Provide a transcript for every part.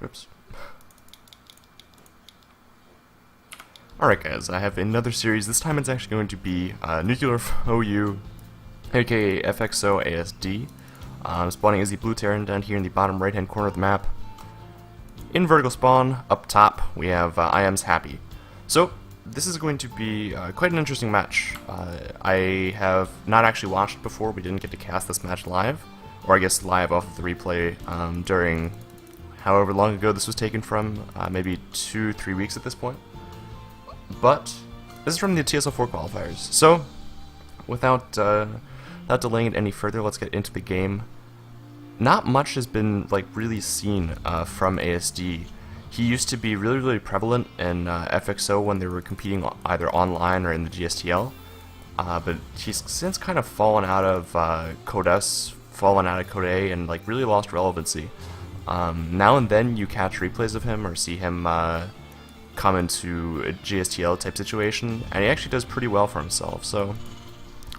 Oops. Alright guys, I have another series. This time it's actually going to be Nuclear OU, aka FXOasd. Spawning is the blue Terran down here in the bottom right hand corner of the map. In vertical spawn, up top, we have IMHappy. So, this is going to be quite an interesting match. I have not actually watched it before. We didn't get to cast this match live, or I guess live off of the replay during however long ago this was taken from, maybe 2-3 weeks at this point. But this is from the TSL4 qualifiers. So, without delaying it any further, let's get into the game. Not much has been really seen from ASD. He used to be really prevalent in FXO when they were competing either online or in the GSTL, but he's since kind of fallen out of Code S, fallen out of Code A, and really lost relevancy. Now and then you catch replays of him or see him come into a GSTL type situation, and he actually does pretty well for himself, so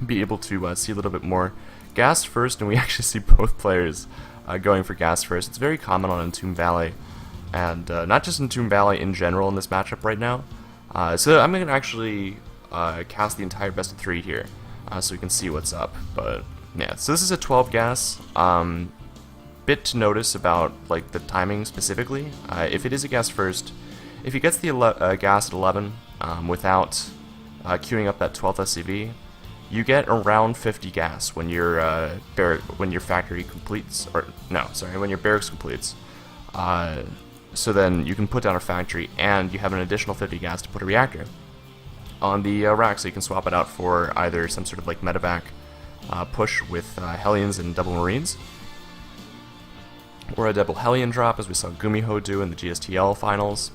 be able to see a little bit more. Gas first, and we actually see both players going for gas first. It's very common on Entomb Valley, and not just Entomb Valley in general in this matchup right now. So I'm going to actually cast the entire best of 3 here, so we can see what's up. But yeah, so this is a 12 gas. Bit to notice about the timing specifically. If it is a gas first, if he gets the gas at 11 without queuing up that 12th SCV, you get around 50 gas when your factory completes, or no, sorry, when your barracks completes. So then you can put down a factory, and you have an additional 50 gas to put a reactor on the rack, so you can swap it out for either some sort of medevac push with Hellions and double Marines, or a double Hellion drop, as we saw Gumiho do in the GSTL finals.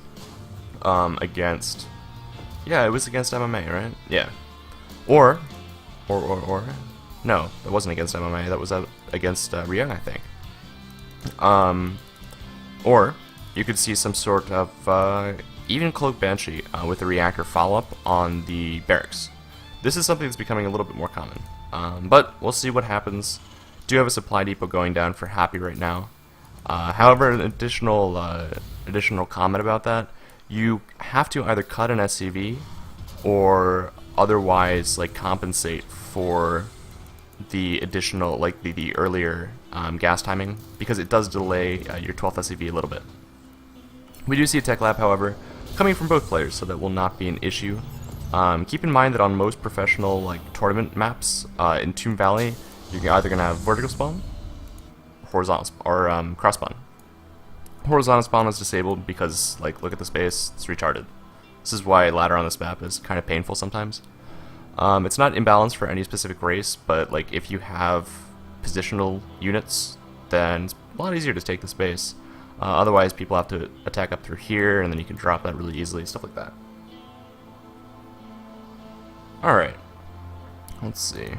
Against, yeah, it was against MMA, right? Yeah. Or, no, that wasn't against MMA, that was against Ryung, I think. Or, you could see some sort of, even Cloak Banshee with a reactor follow-up on the barracks. This is something that's becoming a little bit more common. But, we'll see what happens. Do have a supply depot going down for Happy right now. However, an additional comment about that, you have to either cut an SCV or otherwise compensate for the additional the earlier gas timing, because it does delay your 12th SCV a little bit. We do see a tech lab, however, coming from both players, so that will not be an issue. Keep in mind that on most professional tournament maps in Tomb Valley, you're either going to have vertical spawn, horizontal or cross spawn. Horizontal spawn is disabled because, look at the space, it's retarded. This is why ladder on this map is kind of painful sometimes. It's not imbalanced for any specific race, but if you have positional units, then it's a lot easier to take the space. Otherwise, people have to attack up through here, and then you can drop that really easily, stuff like that. Alright, let's see.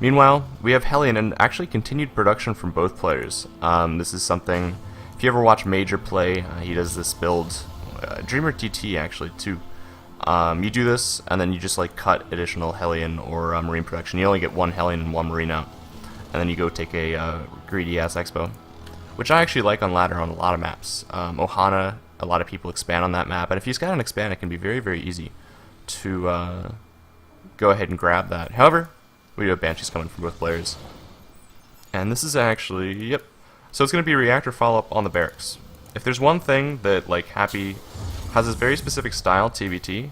Meanwhile, we have Hellion, and actually continued production from both players. This is something, if you ever watch Major play, he does this build, Dreamer TT actually too. You do this, and then you just cut additional Hellion or Marine production. You only get 1 Hellion and 1 Marine out, and then you go take a greedy ass Expo, which I actually like on ladder on a lot of maps. Ohana, a lot of people expand on that map, and if he's got an expand, it can be very easy to go ahead and grab that. However, we do have Banshees coming from both players, and this is actually, yep. So it's going to be reactor follow-up on the barracks. If there's one thing that Happy has this very specific style, TVT,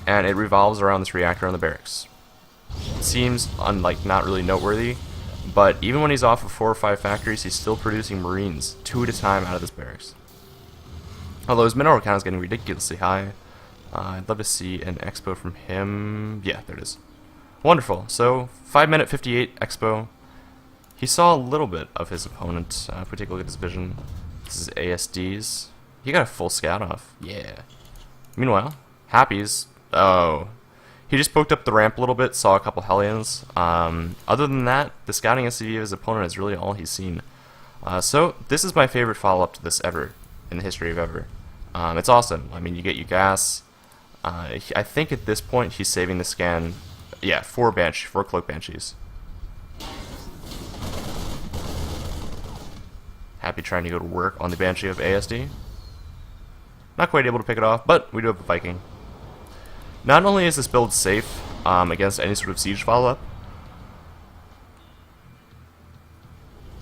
and it revolves around this reactor on the barracks. It seems not really noteworthy, but even when he's off of 4 or 5 factories, he's still producing Marines 2 at a time out of this barracks. Although his mineral count is getting ridiculously high. I'd love to see an expo from him. Yeah, there it is. Wonderful. So 5-minute 58 expo. He saw a little bit of his opponent, if we take a look at his vision. This is ASD's. He got a full scout off. Yeah. Meanwhile, Happy's. Oh. He just poked up the ramp a little bit, saw a couple Hellions. Other than that, the scouting SCV of his opponent is really all he's seen. So, this is my favorite follow-up to this ever, in the history of ever. It's awesome. I mean, you get your gas. I think at this point he's saving the scan. Yeah, 4 Cloak Banshees. Happy trying to go to work on the Banshee of ASD. Not quite able to pick it off, but we do have a Viking. Not only is this build safe against any sort of siege follow-up.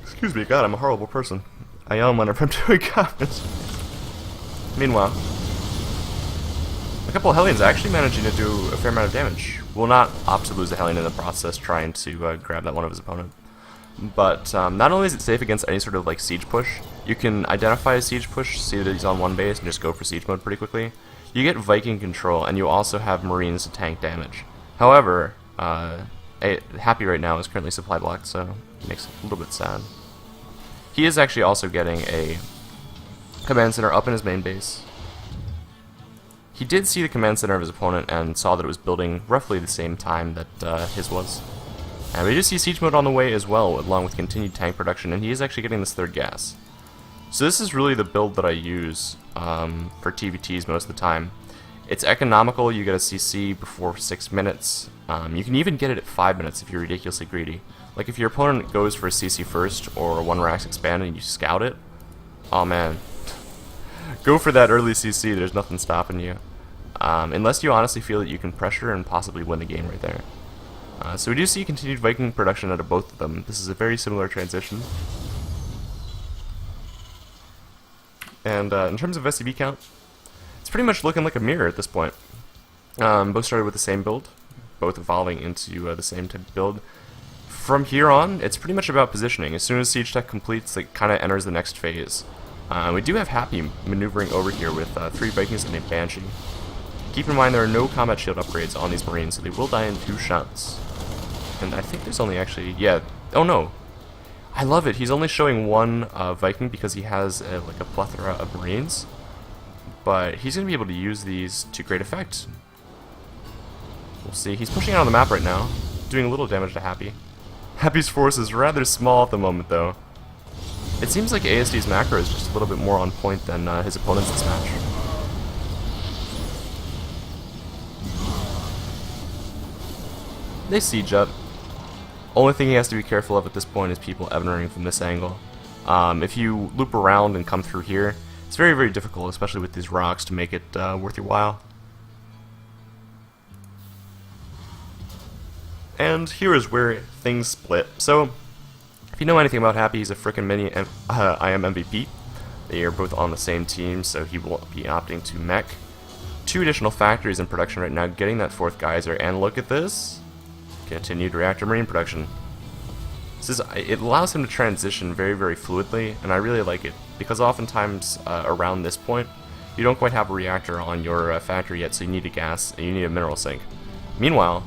Excuse me, God, I'm a horrible person. I yawn whenever I'm doing comments. Meanwhile, a couple of Hellions actually managing to do a fair amount of damage. Will not opt to lose a Hellion in the process, trying to grab that one of his opponent. But not only is it safe against any sort of like siege push, you can identify a siege push, see that he's on one base, and just go for siege mode pretty quickly. You get Viking control, and you also have Marines to tank damage. However, Happy right now is currently supply blocked, so it makes it a little bit sad. He is actually also getting a command center up in his main base. He did see the command center of his opponent and saw that it was building roughly the same time that his was. And we do see siege mode on the way as well, along with continued tank production, and he is actually getting this third gas. So this is really the build that I use for TVTs most of the time. It's economical, you get a CC before 6 minutes. You can even get it at 5 minutes if you're ridiculously greedy. Like if your opponent goes for a CC first, or a 1 Rax expand and you scout it, oh man. Go for that early CC, there's nothing stopping you. Unless you honestly feel that you can pressure and possibly win the game right there. So we do see continued Viking production out of both of them. This is a very similar transition. And in terms of SCB count, it's pretty much looking like a mirror at this point. Both started with the same build, both evolving into the same type of build. From here on, it's pretty much about positioning. As soon as Siege Tech completes, it kind of enters the next phase. We do have Happy maneuvering over here with 3 Vikings and a Banshee. Keep in mind there are no combat shield upgrades on these Marines, so they will die in 2 shots. And I think there's only actually, yeah, oh no. I love it, he's only showing 1 Viking because he has like a plethora of Marines. But he's going to be able to use these to great effect. We'll see, he's pushing out on the map right now, doing a little damage to Happy. Happy's force is rather small at the moment though. It seems like ASD's macro is just a little bit more on point than his opponent's this match. They siege up. Only thing he has to be careful of at this point is people entering from this angle. If you loop around and come through here, it's very, very difficult, especially with these rocks, to make it worth your while. And here is where things split. So, if you know anything about Happy, he's a frickin' mini IMHappy. They are both on the same team, so he will be opting to mech. 2 additional factories in production right now, getting that 4th geyser, and look at this. Continued reactor marine production. It allows him to transition very, very fluidly, and I really like it, because oftentimes around this point, you don't quite have a reactor on your factory yet, so you need a gas, and you need a mineral sink. Meanwhile,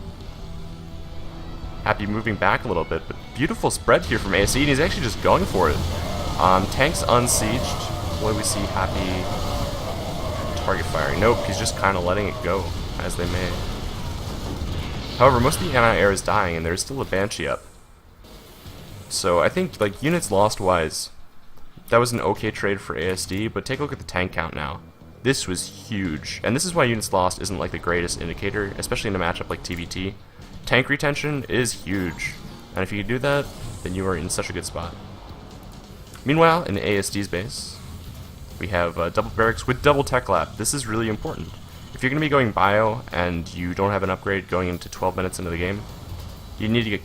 Happy moving back a little bit, but beautiful spread here from ASC, and he's actually just going for it. Tanks unsieged. What do we see? Happy target firing. Nope, he's just kind of letting it go as they may. However, most of the anti-air is dying, and there's still a Banshee up. So I think, like, units lost-wise, that was an okay trade for ASD, but take a look at the tank count now. This was huge, and this is why units lost isn't like the greatest indicator, especially in a matchup like TVT. Tank retention is huge, and if you can do that, then you are in such a good spot. Meanwhile, in ASD's base, we have double barracks with double tech lab. This is really important. If you're going to be going bio and you don't have an upgrade going into 12 minutes into the game, you need to get,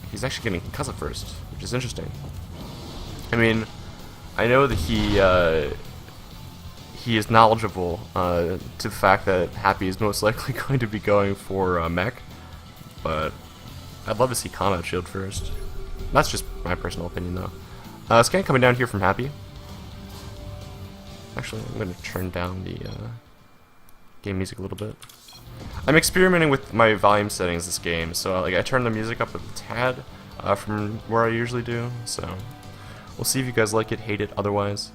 he's actually getting concussive first, which is interesting. I mean, I know that he is knowledgeable to the fact that Happy is most likely going to be going for mech, but I'd love to see combat shield first. That's just my personal opinion though. Scan coming down here from Happy. Actually, I'm going to turn down the game music a little bit. I'm experimenting with my volume settings this game, so like I turn the music up a tad from where I usually do, so we'll see if you guys like it, hate it otherwise.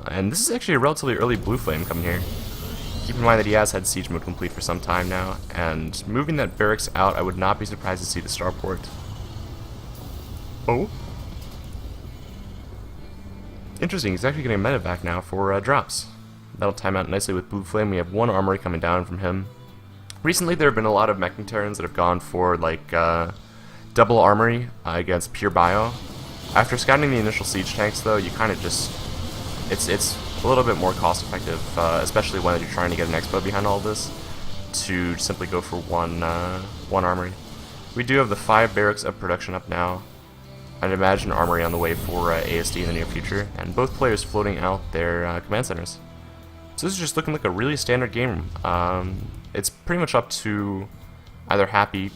And this is actually a relatively early blue flame coming here. Keep in mind that he has had siege mode complete for some time now, and moving that barracks out, I would not be surprised to see the starport. Oh? Interesting, he's actually getting a medevac now for drops. That'll time out nicely with blue flame. We have 1 armory coming down from him. Recently there have been a lot of mechanic Terrans that have gone for like double armory against pure bio. After scouting the initial siege tanks, though, you kind of just it's a little bit more cost effective, especially when you're trying to get an expo behind all this, to simply go for one armory. We do have the 5 barracks of production up now. I'd imagine armory on the way for ASD in the near future, and both players floating out their command centers. So this is just looking like a really standard game. It's pretty much up to either Happy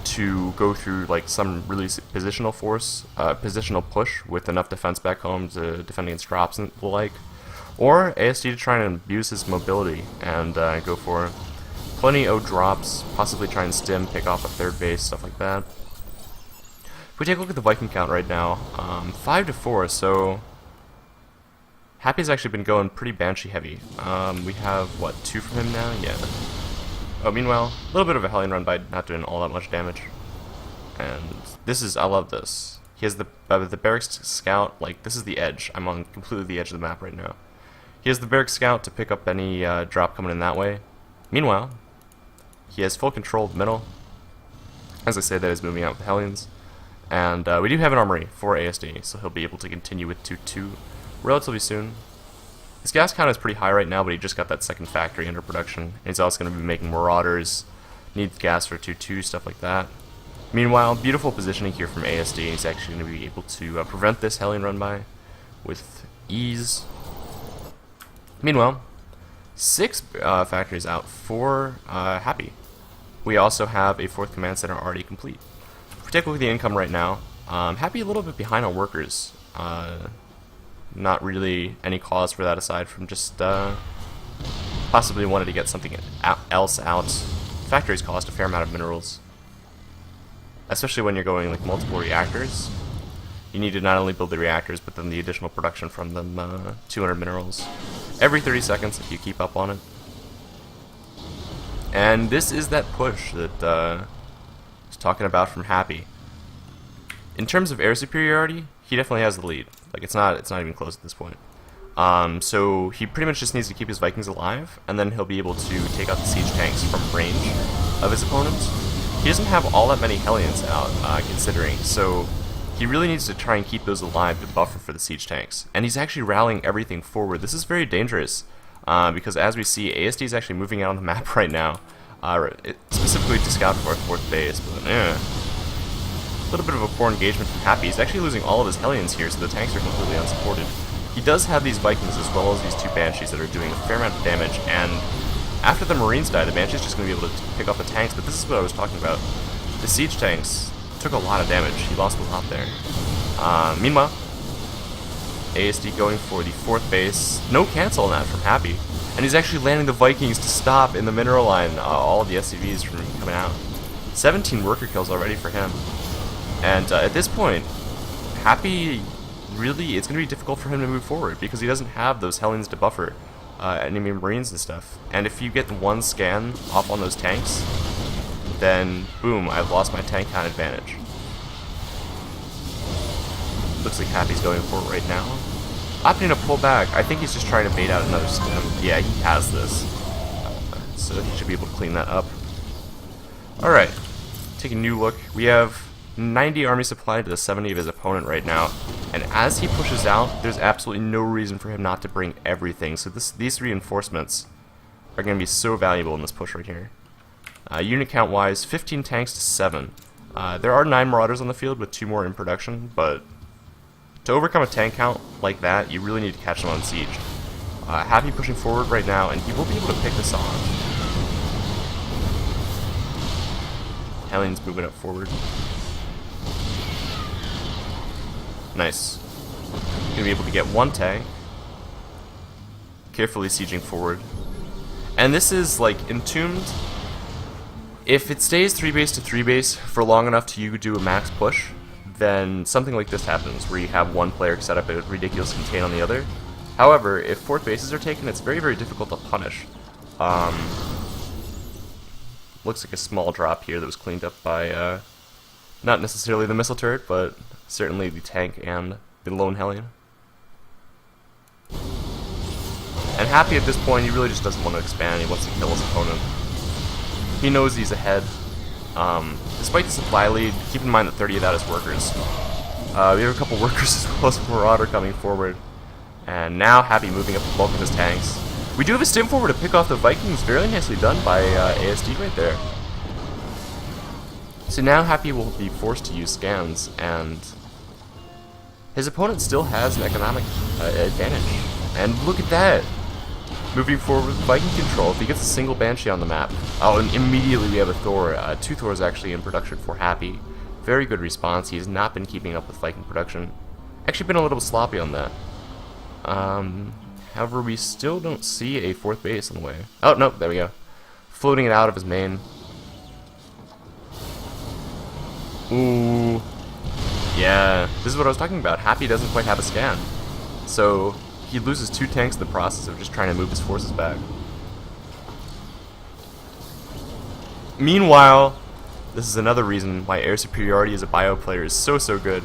to go through like some really positional push with enough defense back home to defend against drops and the like, or ASD to try and abuse his mobility and go for plenty of drops, possibly try and stim, pick off a 3rd base, stuff like that. If we take a look at the Viking count right now, 5 to 4, so Happy's actually been going pretty Banshee heavy. We have, what, 2 from him now? Yeah. Oh, meanwhile, a little bit of a Hellion run by not doing all that much damage. And this is, I love this. He has the Barracks Scout, like, this is the edge. I'm on completely the edge of the map right now. He has the Barracks Scout to pick up any drop coming in that way. Meanwhile, he has full control of the middle. As I said, that is moving out with the Hellions. And we do have an armory for ASD, so he'll be able to continue with 2-2 relatively soon. His gas count is pretty high right now, but he just got that 2nd factory under production. And he's also going to be making Marauders, needs gas for 2-2, stuff like that. Meanwhile, beautiful positioning here from ASD. He's actually going to be able to prevent this Hellion run by with ease. Meanwhile, 6 factories out for Happy. We also have a 4th command center already complete. If we take a look at the income right now, Happy a little bit behind on workers. Not really any cause for that aside from just possibly wanted to get something else out. Factories cost a fair amount of minerals, especially when you're going like multiple reactors. You need to not only build the reactors, but then the additional production from them, 200 minerals every 30 seconds if you keep up on it. And this is that push that I was talking about from Happy. In terms of air superiority, he definitely has the lead. Like, it's not even close at this point. So he pretty much just needs to keep his Vikings alive, and then he'll be able to take out the siege tanks from range of his opponents. He doesn't have all that many Hellions out, considering, so he really needs to try and keep those alive to buffer for the siege tanks. And he's actually rallying everything forward. This is very dangerous, because as we see, ASD is actually moving out on the map right now, specifically to scout for a 4th base, but a little bit of a poor engagement from Happy. He's actually losing all of his Hellions here, so the tanks are completely unsupported. He does have these Vikings as well as these 2 Banshees that are doing a fair amount of damage, and after the Marines die, the Banshee's just going to be able to pick up the tanks, but this is what I was talking about. The siege tanks took a lot of damage. He lost a lot there. Meanwhile, ASD going for the 4th base. No cancel on that from Happy, and he's actually landing the Vikings to stop in the mineral line all of the SCVs from coming out. 17 worker kills already for him. And at this point, Happy, really, it's going to be difficult for him to move forward because he doesn't have those Hellions to buffer enemy Marines and stuff. And if you get 1 scan off on those tanks, then boom, I've lost my tank count advantage. Looks like Happy's going for it right now. Opting to pull back. I think he's just trying to bait out another stim. Yeah, he has this. So he should be able to clean that up. Alright, take a new look. We have 90 army supply to the 70 of his opponent right now, and as he pushes out, there's absolutely no reason for him not to bring everything, so these reinforcements are going to be so valuable in this push right here. Unit count wise, 15 tanks to 7. There are 9 Marauders on the field with 2 more in production, but to overcome a tank count like that, you really need to catch them on siege. Happy pushing forward right now, and he will be able to pick this off. Hellions moving up forward. Nice. Gonna be able to get 1 tank. Carefully sieging forward. And this is like entombed. If it stays 3 base to 3 base for long enough to you do a max push, then something like this happens where you have 1 player set up a ridiculous contain on the other. However, if 4th bases are taken, it's very, very difficult to punish. Looks like a small drop here that was cleaned up by not necessarily the missile turret, but certainly the tank and the lone Hellion. And Happy at this point, he really just doesn't want to expand, he wants to kill his opponent. He knows he's ahead. Despite the supply lead, keep in mind that 30 of that is workers. We have a couple workers as well as Marauder coming forward. And now Happy moving up the bulk of his tanks. We do have a stim forward to pick off the Vikings. Very nicely done by ASD right there. So now Happy will be forced to use scans, and his opponent still has an economic advantage. And look at that! Moving forward with Viking control, if he gets a single Banshee on the map. Oh, and immediately we have a Thor. 2 Thors actually in production for Happy. Very good response. He has not been keeping up with Viking production. Actually been a little sloppy on that. However, we still don't see a 4th base on the way. Oh, no, there we go. Floating it out of his main. Ooh. Yeah, this is what I was talking about. Happy doesn't quite have a scan. So, he loses 2 tanks in the process of just trying to move his forces back. Meanwhile, this is another reason why air superiority as a bio player is so good.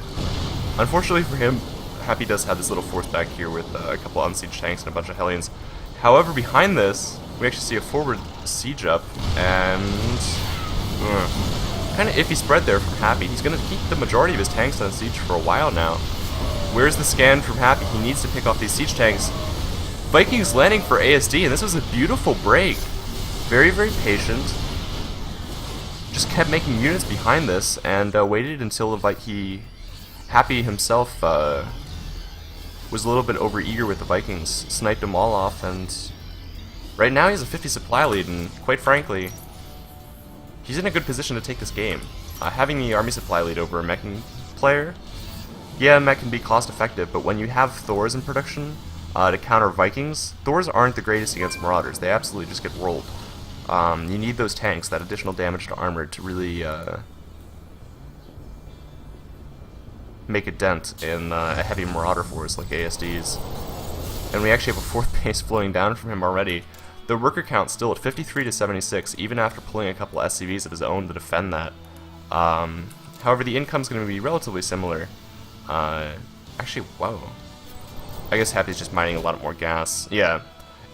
Unfortunately for him, Happy does have this little force back here with a couple unsieged tanks and a bunch of Hellions. However, behind this, we actually see a forward siege up, and kind of iffy spread there from Happy. He's going to keep the majority of his tanks on siege for a while now. Where's the scan from Happy? He needs to pick off these siege tanks. Vikings landing for ASD, and this was a beautiful break. Very patient. Just kept making units behind this, and waited until Happy himself was a little bit overeager with the Vikings, sniped them all off, and right now he has a 50 supply lead, and quite frankly, he's in a good position to take this game. Having the army supply lead over a meching player, yeah, mech can be cost effective, but when you have Thors in production to counter Vikings, Thors aren't the greatest against Marauders. They absolutely just get rolled. You need those tanks, that additional damage to armor, to really make a dent in a heavy Marauder force like ASD's. And we actually have a 4th base flowing down from him already. The worker count's still at 53 to 76, even after pulling a couple SCVs of his own to defend that. However, the income's going to be relatively similar. Actually, whoa. I guess Happy's just mining a lot more gas. Yeah,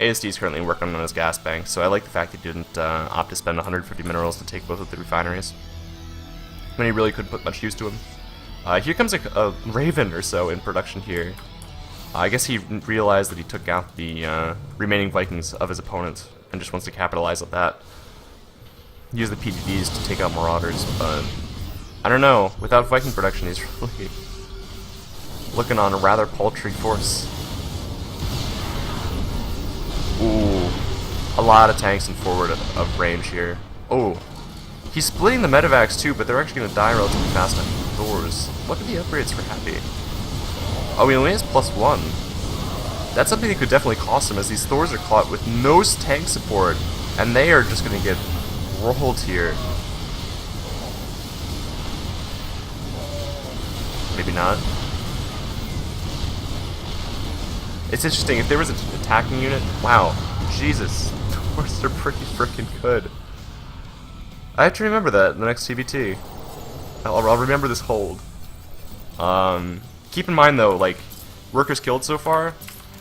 ASD's currently working on his gas bank, so I like the fact he didn't opt to spend 150 minerals to take both of the refineries, when he really couldn't put much use to him. Here comes a Raven or so in production here. I guess he realized that he took out the remaining Vikings of his opponent and just wants to capitalize on that. Use the PDDs to take out Marauders, but I don't know. Without Viking production, he's really looking on a rather paltry force. Ooh, a lot of tanks in forward of range here. Oh, he's splitting the medevacs too, but they're actually going to die relatively fast on Thors. What are the upgrades for Happy? Oh, he only has +1. That's something that could definitely cost him, as these Thors are caught with no tank support, and they are just going to get rolled here. Maybe not. It's interesting, if there was an attacking unit, wow, Jesus, Thors are pretty freaking good. I have to remember that in the next TVT. I'll remember this hold. Keep in mind though, like, workers killed so far,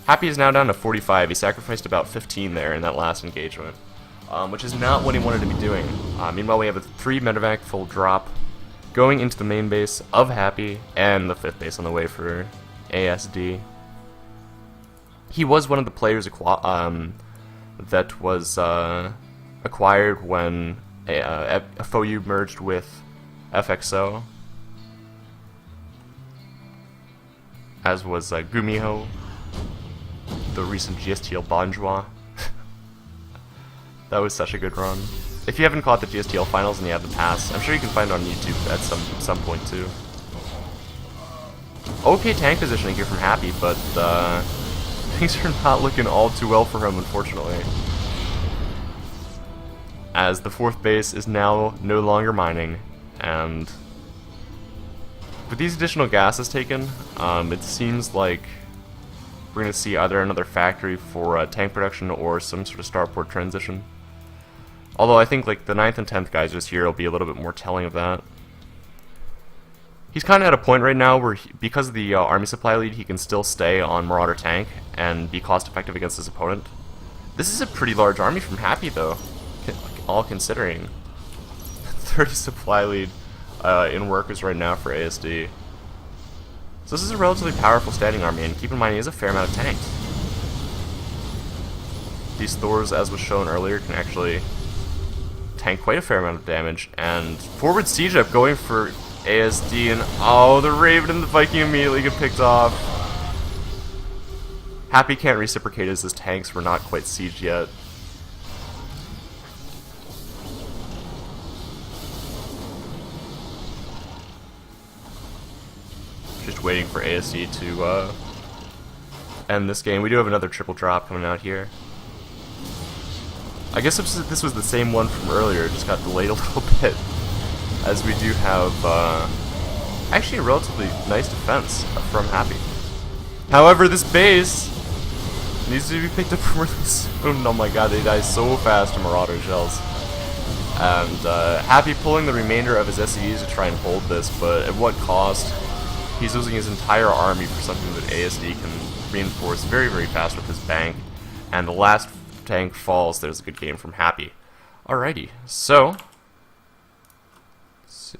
Happy is now down to 45. He sacrificed about 15 there in that last engagement, which is not what he wanted to be doing. Meanwhile, we have a 3 medevac full drop going into the main base of Happy, and the 5th base on the way for ASD. He was one of the players that was acquired when FOU merged with FXO, as was Gumiho, the recent GSTL Bonjour. That was such a good run. If you haven't caught the GSTL finals and you have the pass, I'm sure you can find it on YouTube at some point too. Okay tank positioning here from Happy, but things are not looking all too well for him, unfortunately, as the 4th base is now no longer mining, and with these additional gases taken, it seems like we're going to see either another factory for tank production or some sort of starport transition. Although I think like the 9th and 10th guys just here will be a little bit more telling of that. He's kind of at a point right now where, because of the army supply lead, he can still stay on Marauder tank and be cost effective against his opponent. This is a pretty large army from Happy though, all considering. 30 supply lead in workers right now for ASD. So this is a relatively powerful standing army, and keep in mind he has a fair amount of tanks. These Thors, as was shown earlier, can actually tank quite a fair amount of damage, and forward siege up going for ASD, and oh, the Raven and the Viking immediately get picked off. Happy can't reciprocate as his tanks were not quite sieged yet. Just waiting for ASD to end this game. We do have another triple drop coming out here. I guess this was the same one from earlier, it just got delayed a little bit, as we do have actually a relatively nice defense from Happy. However, this base needs to be picked up really soon. Oh my god, they die so fast to Marauder shells. And Happy pulling the remainder of his SCVs to try and hold this, but at what cost? He's losing his entire army for something that ASD can reinforce very, very fast with his bank. And the last tank falls. There's a good game from Happy. Alrighty, so let's see.